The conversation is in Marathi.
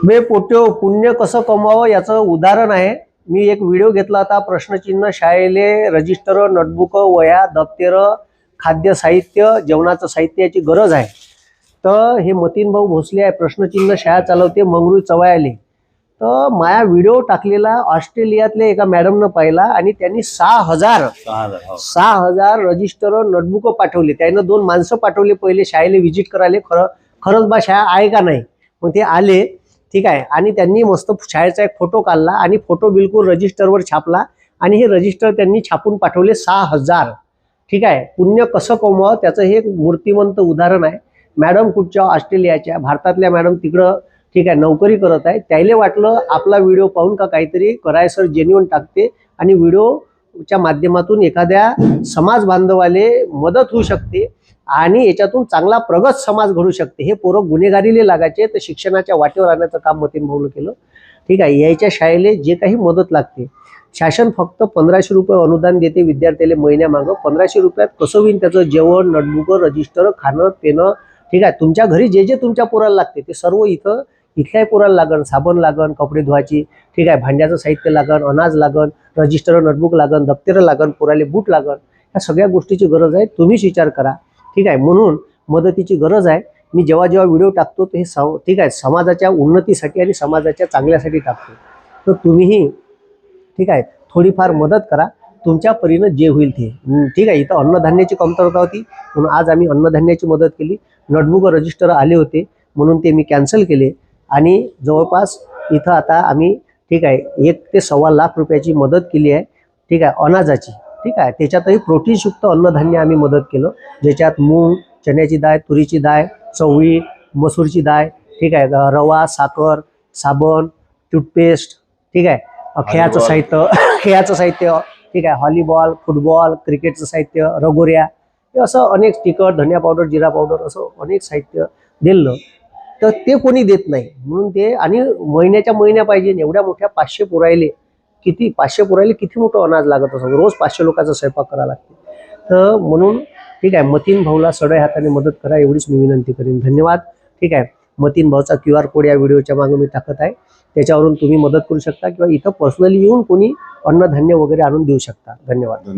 बे पोट्यो पुण्य कसं कमावं याचं उदाहरण आहे। मी एक व्हिडिओ घेतला होता, प्रश्नचिन्ह शाळेले रजिस्टर, नोटबुक, वह्या, दप्तर, खाद्य साहित्य, जेवणाचं साहित्य याची गरज आहे। तर हे मतीन भाऊ भोसले आहे, प्रश्नचिन्ह शाळा चालवते, मंगरुळ चवायले। तर माया व्हिडिओ टाकलेला ऑस्ट्रेलियातले एका मॅडमनं पाहिला आणि त्यांनी 6,000 रजिस्टर नोटबुक पाठवले। त्यानं 2 माणसं पाठवले पहिले शाळेला व्हिजिट करायला, खरंच बा शाळा आहे का नाही। मग ते आले, ठीक आहे, आणि त्यांनी मस्त शाळेचा एक फोटो काढला आणि फोटो बिलकुल रजिस्टरवर छापला आणि हे रजिस्टर त्यांनी छापून पाठवले 6,000। ठीक आहे, पुण्य कसं कमवावं त्याचं हे एक मूर्तिमंत उदाहरण आहे। मॅडम कुठच्या, ऑस्ट्रेलियाच्या, भारतातल्या मॅडम तिकडं ठीक आहे नोकरी करत आहे। त्याला वाटलं आपला व्हिडिओ पाहून का काहीतरी करायसर जेन्युइन टाकते आणि व्हिडिओच्या माध्यमातून एखाद्या समाज बांधवाले मदत होऊ शकते आणि याच्यातून चांगला प्रगत समाज घडू शकते। हे पोरं गुन्हेगारीला लागायचे तर शिक्षणाच्या वाटेवर आणण्याचं काम मतीन भाऊनं केलं। ठीक आहे, याच्या शाळेला जे काही मदत लागते, शासन फक्त 1500 रुपये अनुदान देते विद्यार्थ्याला महिन्यामागं। 1500 रुपयात कसं होईल त्याचं जेवण, नोटबुक, रजिस्टर, खाणं पिणं, ठीक आहे, तुमच्या घरी जे जे तुमच्या पोराला लागते ते सर्व इथल्याही पोराला लागन, साबण लागन, कपडे धुवायची, ठीक आहे, भांड्याचं साहित्य लागन, अनाज लागन, रजिस्टर, नोटबुक लागन, दप्तर लागन, पोराले बूट लागन, ह्या सगळ्या गोष्टीची गरज आहे। तुम्हीच विचार करा, ठीक आहे, म्हणून मदतीची गरज आहे। मी जेव्हा जेव्हा टाकतो तर हे ठीक आहे समाजाच्या उन्नतीसाठी आणि समाजाच्या चांगल्यासाठी टाकतो। तर तुम्हीही ठीक आहे थोडीफार मदत करा, तुमच्या परीनं जे होईल ते। ठीक आहे, इथं अन्नधान्याची कमतरता होती म्हणून आज आम्ही अन्नधान्याची मदत केली। नोटबुक, रजिस्टर आले होते म्हणून ते मी कॅन्सल केले आणि जवळपास इथं आता आम्ही ठीक आहे 1 ते सव्वा लाख रुपयाची मदत केली आहे। ठीक आहे, अनाजाची, ठीक आहे, त्याच्यातही प्रोटीनयुक्त अन्नधान्य आम्ही मदत केलं, ज्याच्यात मूग, चण्याची डाळ, तुरीची डाळ, चवळी, मसूरची डाळ, ठीक आहे, रवा, साखर, साबण, टूथपेस्ट, ठीक आहे, खेळाचं साहित्य, ठीक आहे, व्हॉलीबॉल, फुटबॉल, क्रिकेटचं साहित्य, रगोऱ्या, हे असं अनेक तिखट, धनिया पावडर, जिरा पावडर, असं अनेक साहित्य दिलं। तर ते कोणी देत नाही म्हणून ते, आणि महिन्याच्या महिन्या पाहिजे। एवढ्या मोठ्या 500 पोरायले किती मोठं अनाज लागत असं, रोज 500 लोकांचा स्वयंपाक करावा लागते। तर म्हणून ठीक आहे मतीन भाऊला सडय हाताने मदत करा एवढीच मी विनंती करेन। धन्यवाद। ठीक आहे, मतीन भाऊचा QR कोड या व्हिडिओच्या मागे मी टाकत आहे, त्याच्यावरून तुम्ही मदत करू शकता किंवा इथं पर्सनली येऊन कोणी अन्नधान्य वगैरे आणून देऊ शकता। धन्यवाद।